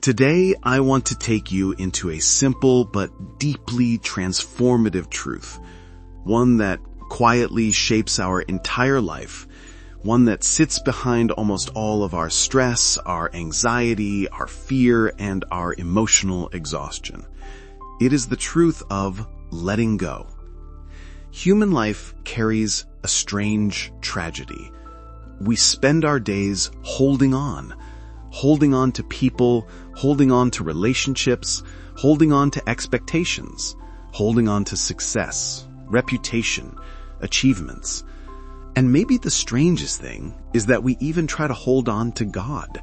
Today, I want to take you into a simple but deeply transformative truth, one that quietly shapes our entire life, one that sits behind almost all of our stress, our anxiety, our fear, and our emotional exhaustion. It is the truth of letting go. Human life carries a strange tragedy. We spend our days holding on to people, holding on to relationships, holding on to expectations, holding on to success, reputation, achievements. And maybe the strangest thing is that we even try to hold on to God.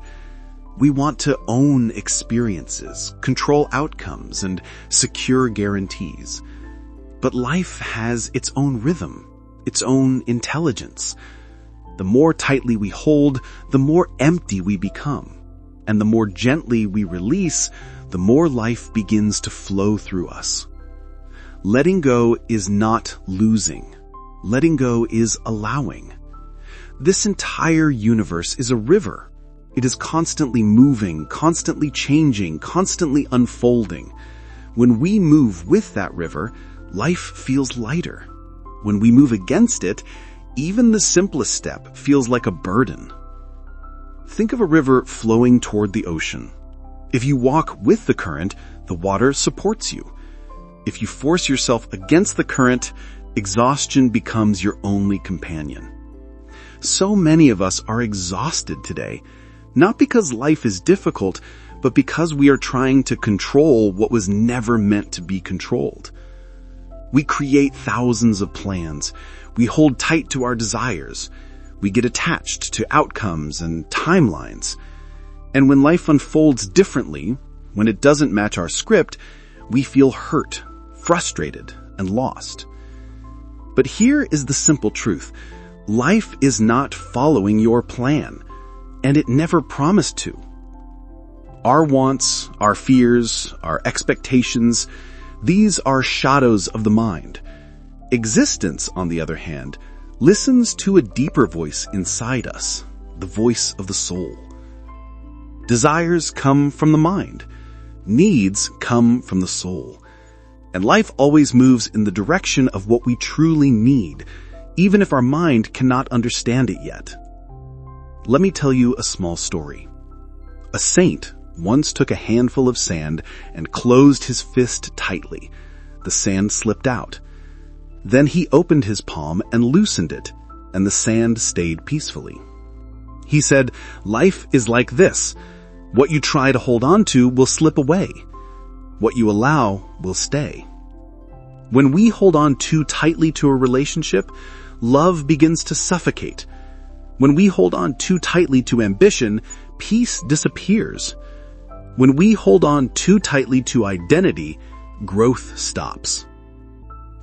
We want to own experiences, control outcomes, and secure guarantees. But life has its own rhythm, its own intelligence. The more tightly we hold, the more empty we become. And the more gently we release, the more life begins to flow through us. Letting go is not losing. Letting go is allowing. This entire universe is a river. It is constantly moving, constantly changing, constantly unfolding. When we move with that river, life feels lighter. When we move against it, even the simplest step feels like a burden. Think of a river flowing toward the ocean. If you walk with the current, the water supports you. If you force yourself against the current, exhaustion becomes your only companion. So many of us are exhausted today, not because life is difficult, but because we are trying to control what was never meant to be controlled. We create thousands of plans. We hold tight to our desires. We get attached to outcomes and timelines. And when life unfolds differently, when it doesn't match our script, we feel hurt, frustrated, and lost. But here is the simple truth. Life is not following your plan, and it never promised to. Our wants, our fears, our expectations, these are shadows of the mind. Existence, on the other hand, listens to a deeper voice inside us, the voice of the soul. Desires come from the mind. Needs come from the soul. And life always moves in the direction of what we truly need, even if our mind cannot understand it yet. Let me tell you a small story. A saint once took a handful of sand and closed his fist tightly. The sand slipped out. Then he opened his palm and loosened it, and the sand stayed peacefully. He said, "Life is like this. What you try to hold on to will slip away. What you allow will stay." When we hold on too tightly to a relationship, love begins to suffocate. When we hold on too tightly to ambition, peace disappears. When we hold on too tightly to identity, growth stops.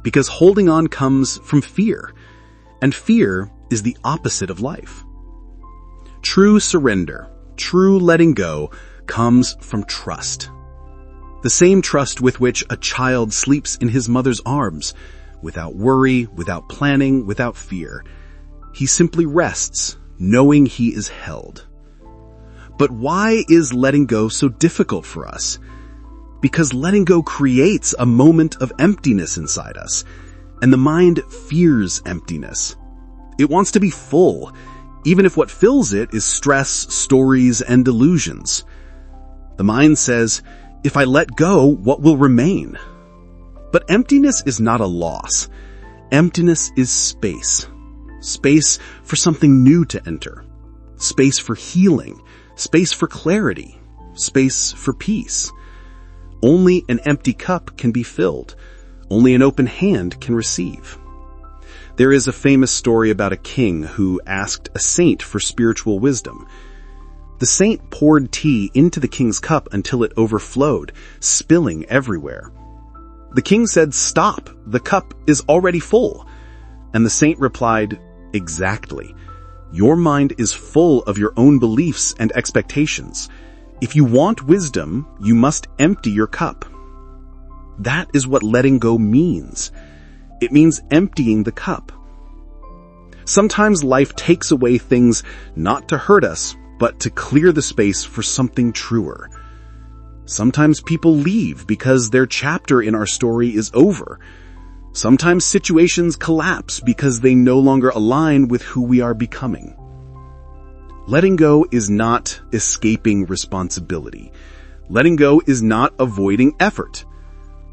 Because holding on comes from fear, and fear is the opposite of life. True surrender, true letting go, comes from trust. The same trust with which a child sleeps in his mother's arms, without worry, without planning, without fear. He simply rests, knowing he is held. But why is letting go so difficult for us? Because letting go creates a moment of emptiness inside us, and the mind fears emptiness. It wants to be full, even if what fills it is stress, stories, and delusions. The mind says, if I let go, what will remain? But emptiness is not a loss. Emptiness is space. Space for something new to enter. Space for healing. Space for clarity. Space for peace. Only an empty cup can be filled. Only an open hand can receive. There is a famous story about a king who asked a saint for spiritual wisdom. The saint poured tea into the king's cup until it overflowed, spilling everywhere. The king said, "Stop, the cup is already full." And the saint replied, "Exactly. Your mind is full of your own beliefs and expectations. If you want wisdom, you must empty your cup." That is what letting go means. It means emptying the cup. Sometimes life takes away things not to hurt us, but to clear the space for something truer. Sometimes people leave because their chapter in our story is over. Sometimes situations collapse because they no longer align with who we are becoming. Letting go is not escaping responsibility. Letting go is not avoiding effort.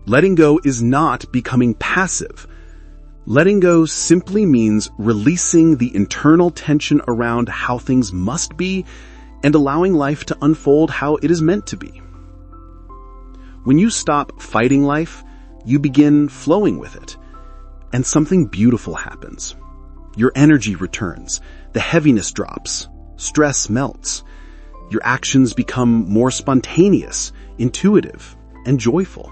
Letting go is not becoming passive. Letting go simply means releasing the internal tension around how things must be and allowing life to unfold how it is meant to be. When you stop fighting life, you begin flowing with it, and something beautiful happens. Your energy returns, the heaviness drops, stress melts. Your actions become more spontaneous, intuitive, and joyful.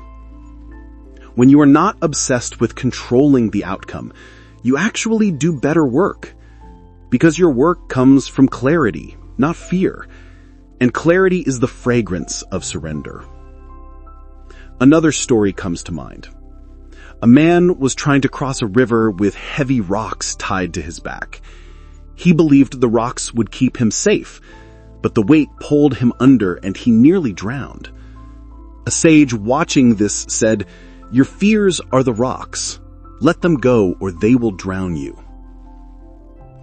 When you are not obsessed with controlling the outcome, you actually do better work, because your work comes from clarity, not fear, and clarity is the fragrance of surrender. Another story comes to mind. A man was trying to cross a river with heavy rocks tied to his back. He believed the rocks would keep him safe, but the weight pulled him under and he nearly drowned. A sage watching this said, "Your fears are the rocks. Let them go or they will drown you."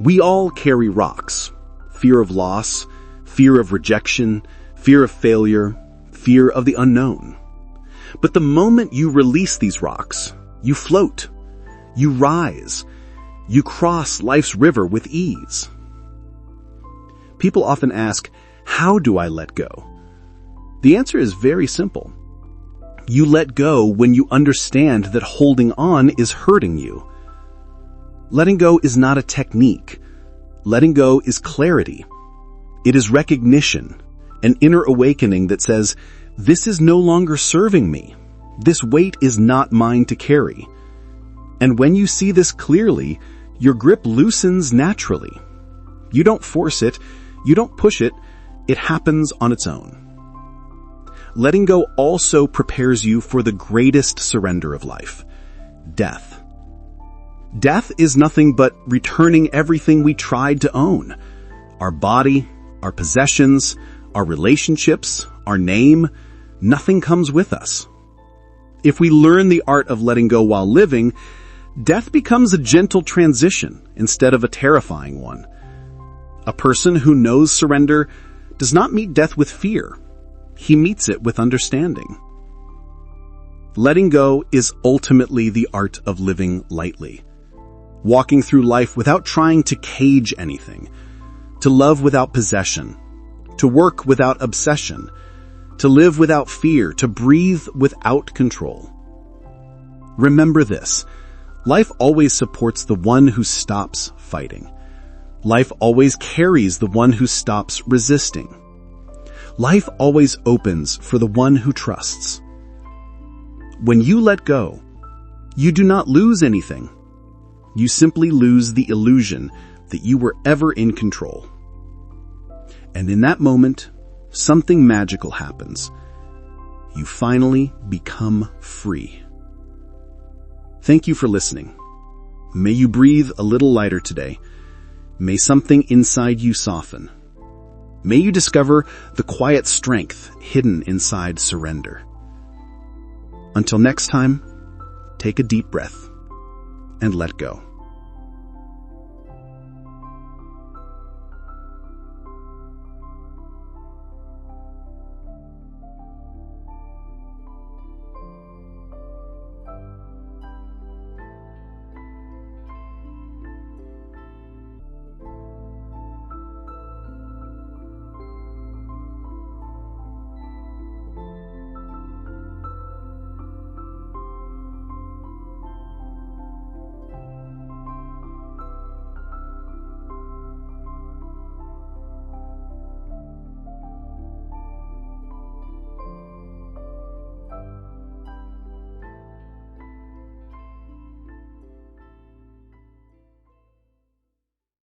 We all carry rocks. Fear of loss, fear of rejection, fear of failure, fear of the unknown. But the moment you release these rocks, you float, you rise, you cross life's river with ease. People often ask, how do I let go? The answer is very simple. You let go when you understand that holding on is hurting you. Letting go is not a technique. Letting go is clarity. It is recognition, an inner awakening that says, this is no longer serving me. This weight is not mine to carry. And when you see this clearly, your grip loosens naturally. You don't force it. You don't push it. It happens on its own. Letting go also prepares you for the greatest surrender of life, death. Death is nothing but returning everything we tried to own. Our body, our possessions, our relationships, our name, nothing comes with us. If we learn the art of letting go while living, death becomes a gentle transition instead of a terrifying one. A person who knows surrender does not meet death with fear. He meets it with understanding. Letting go is ultimately the art of living lightly, walking through life without trying to cage anything, to love without possession, to work without obsession, to live without fear, to breathe without control. Remember this, life always supports the one who stops fighting. Life always carries the one who stops resisting. Life always opens for the one who trusts. When you let go, you do not lose anything. You simply lose the illusion that you were ever in control. And in that moment, something magical happens. You finally become free. Thank you for listening. May you breathe a little lighter today. May something inside you soften. May you discover the quiet strength hidden inside surrender. Until next time, take a deep breath and let go.